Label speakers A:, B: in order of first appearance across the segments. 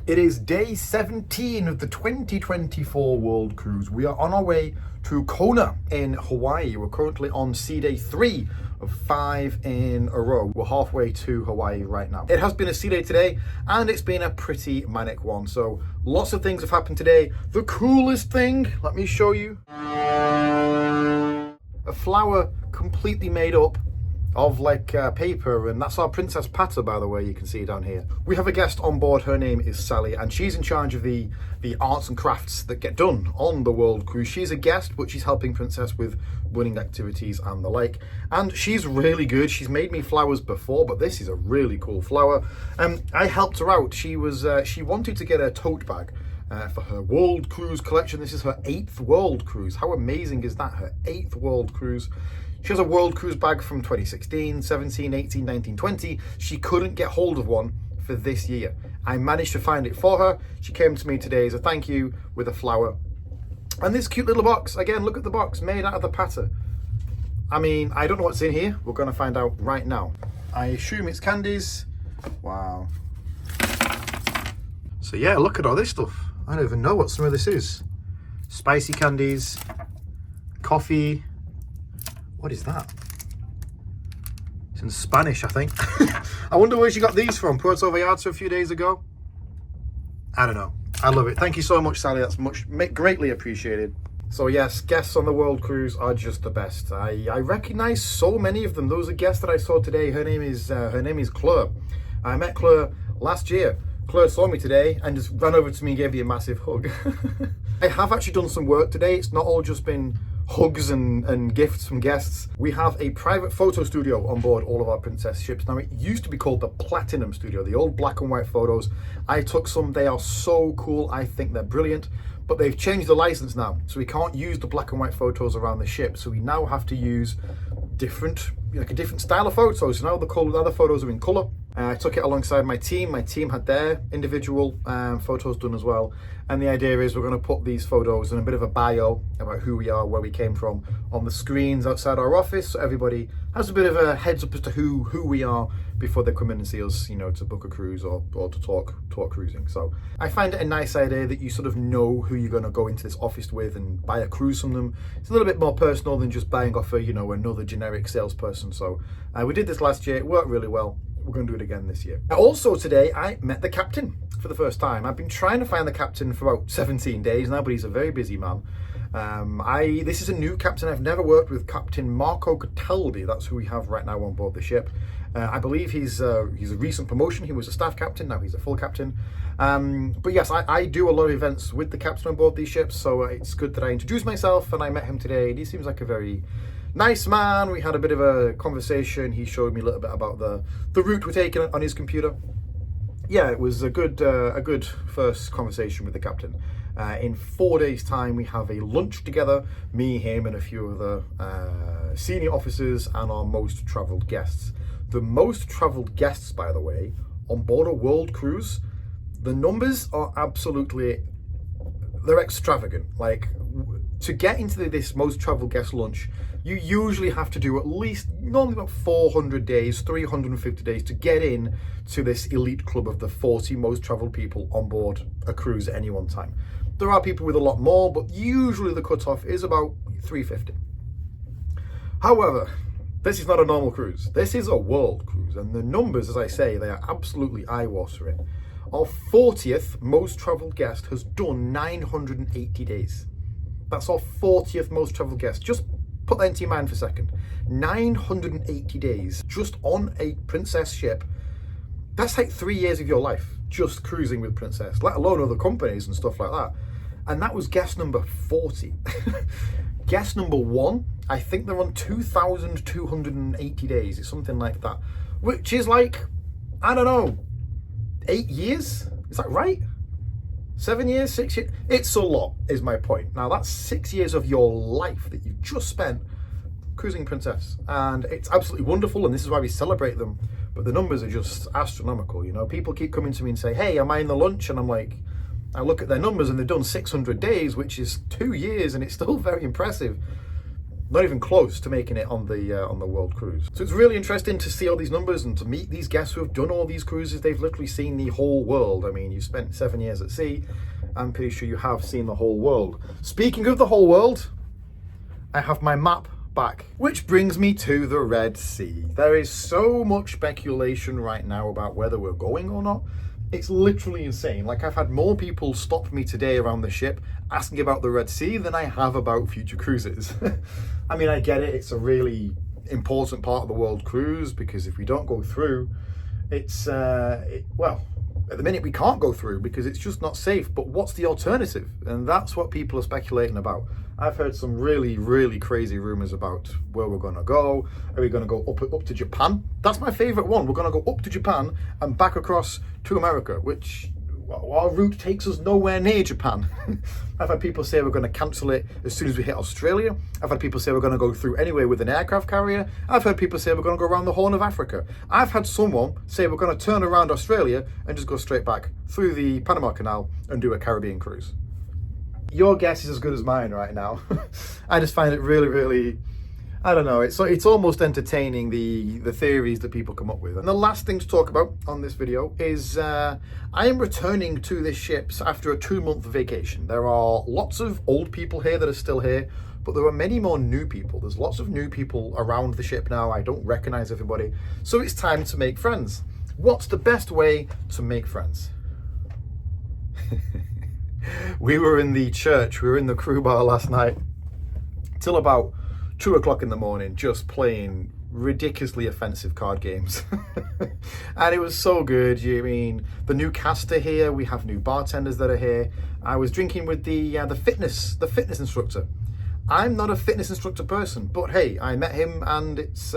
A: It is day 17 of the 2024 World Cruise. We are on our way to Kona in Hawaii. We're currently on sea day 3 of 5 in a row. We're halfway to Hawaii right now. It has been a sea day today and it's been a pretty manic one. So lots of things have happened today. The coolest thing, let me show you. A flower completely made up of paper, and that's our Princess Pata, by the way. You can see down here. We have a guest on board. Her name is Sally, and she's in charge of the arts and crafts that get done on the World Cruise. She's a guest, but she's helping Princess with running activities and the like, and she's really good. She's made me flowers before, but this is a really cool flower. I helped her out. She wanted to get a tote bag for her World Cruise collection. This is her 8th World Cruise. How amazing is that? Her 8th World Cruise. She has a World Cruise bag from 2016, 17, 18, 19, 20. She couldn't get hold of one for this year. I managed to find it for her. She came to me today as a thank you with a flower. And this cute little box, again, look at the box, made out of the Pata. I mean, I don't know what's in here. We're going to find out right now. I assume it's candies. Wow. So yeah, look at all this stuff. I don't even know what some of this is. Spicy candies, coffee. What is that? It's in Spanish, I think. I wonder where she got these from. Puerto Vallarta a few days ago. I don't know. I love it. Thank you so much, Sally. That's greatly appreciated. So yes, guests on the World Cruise are just the best. I recognize so many of them. Those are guests that I saw today. Her name is Claire. I met Claire last year. Claire saw me today and just ran over to me and gave me a massive hug. I have actually done some work today. It's not all just been hugs and gifts from guests. We have a private photo studio on board all of our Princess ships. Now, it used to be called the Platinum Studio, the old black and white photos. I took some. They are so cool. I think they're brilliant, but they've changed the license now, so we can't use the black and white photos around the ship. So we now have to use a different style of photos. So now the other photos are in color. I took it alongside my team. My team had their individual photos done as well. And the idea is we're going to put these photos and a bit of a bio about who we are, where we came from, on the screens outside our office, so everybody has a bit of a heads up as to who we are before they come in and see us, to book a cruise or to talk cruising. So I find it a nice idea that you sort of know who you're going to go into this office with and buy a cruise from them. It's a little bit more personal than just buying off another generic salesperson. So we did this last year. It worked really well. We're going to do it again this year. Also today, I met the captain for the first time. I've been trying to find the captain for about 17 days now, but he's a very busy man. This is a new captain. I've never worked with Captain Marco Cataldi. That's who we have right now on board the ship. I believe he's a recent promotion. He was a staff captain, now he's a full captain. But yes, I do a lot of events with the captain on board these ships, so it's good that I introduced myself and I met him today. And he seems like a very nice man. We had a bit of a conversation. He showed me a little bit about the route we're taking on his computer. Yeah, it was a good first conversation with the captain. In 4 days' time, we have a lunch together, me, him, and a few of the senior officers and our most travelled guests. The most travelled guests, by the way, on board a World Cruise, the numbers are they're extravagant. Like, to get into this most travelled guest lunch, you usually have to do at least normally about 400 days, 350 days to get in to this elite club of the 40 most travelled people on board a cruise at any one time. There are people with a lot more, but usually the cutoff is about 350. However, this is not a normal cruise. This is a world cruise, and the numbers, as I say, they are absolutely eye-watering. Our 40th most travelled guest has done 980 days. That's our 40th most travelled guest. Just put that into your mind for a second. 980 days just on a Princess ship. That's like 3 years of your life just cruising with Princess, let alone other companies and stuff like that. And that was guest number 40. Guest number 1, I think they're on 2,280 days. It's something like that, which is like, I don't know, 8 years? Is that right? 7 years, 6 years? It's a lot, is my point. Now, that's 6 years of your life that you've just spent cruising Princess. And it's absolutely wonderful, and this is why we celebrate them. But the numbers are just astronomical, People keep coming to me and say, hey, am I in the lunch? And I'm like, I look at their numbers and they've done 600 days, which is 2 years, and it's still very impressive. Not even close to making it on the world cruise. So it's really interesting to see all these numbers and to meet these guests who have done all these cruises. They've literally seen the whole world. I mean, you spent 7 years at sea. I'm pretty sure you have seen the whole world. Speaking of the whole world, I have my map back, which brings me to the Red Sea. There is so much speculation right now about whether we're going or not. It's literally insane. Like, I've had more people stop me today around the ship asking about the Red Sea than I have about future cruises. I mean, I get it. It's a really important part of the world cruise, because if we don't go through, it's, well, at the minute we can't go through because it's just not safe. But what's the alternative? And that's what people are speculating about. I've heard some really, really crazy rumors about where we're going to go. Are we going to go up to Japan? That's my favorite one. We're going to go up to Japan and back across to America, which our route takes us nowhere near Japan. I've had people say we're going to cancel it as soon as we hit Australia. I've had people say we're going to go through anyway with an aircraft carrier. I've heard people say we're going to go around the Horn of Africa. I've had someone say we're going to turn around Australia and just go straight back through the Panama Canal and do a Caribbean cruise. Your guess is as good as mine right now. I just find it really, really, I don't know, it's almost entertaining, the theories that people come up with. And the last thing to talk about on this video is I am returning to this ship after a 2-month vacation. There are lots of old people here that are still here, but there are many more new people. There's lots of new people around the ship now. I don't recognize everybody. So it's time to make friends. What's the best way to make friends? We were in the church, we were in the crew bar last night till about 2 o'clock in the morning, just playing ridiculously offensive card games. And it was so good. I mean, the new cast are here, we have new bartenders that are here. I was drinking with the fitness instructor. I'm not a fitness instructor person, but hey, I met him and it's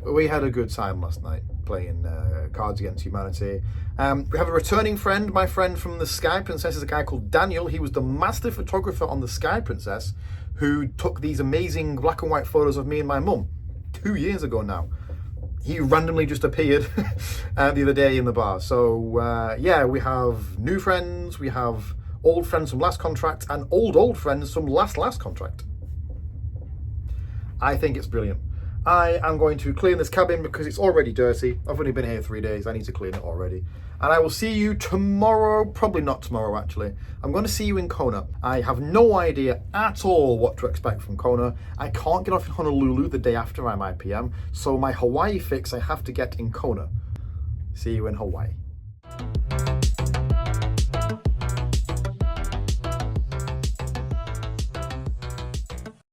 A: we had a good time last night playing Cards Against Humanity. We have a returning friend. My friend from the Sky Princess is a guy called Daniel. He was the master photographer on the Sky Princess who took these amazing black and white photos of me and my mum 2 years ago now. He randomly just appeared the other day in the bar. So yeah, we have new friends, we have old friends from last contract, and old friends from last contract. I think it's brilliant. I am going to clean this cabin because it's already dirty. I've only been here 3 days. I need to clean it already. And I will see you tomorrow. Probably not tomorrow, actually. I'm going to see you in Kona. I have no idea at all what to expect from Kona. I can't get off in Honolulu the day after I'm IPM. So my Hawaii fix I have to get in Kona. See you in Hawaii.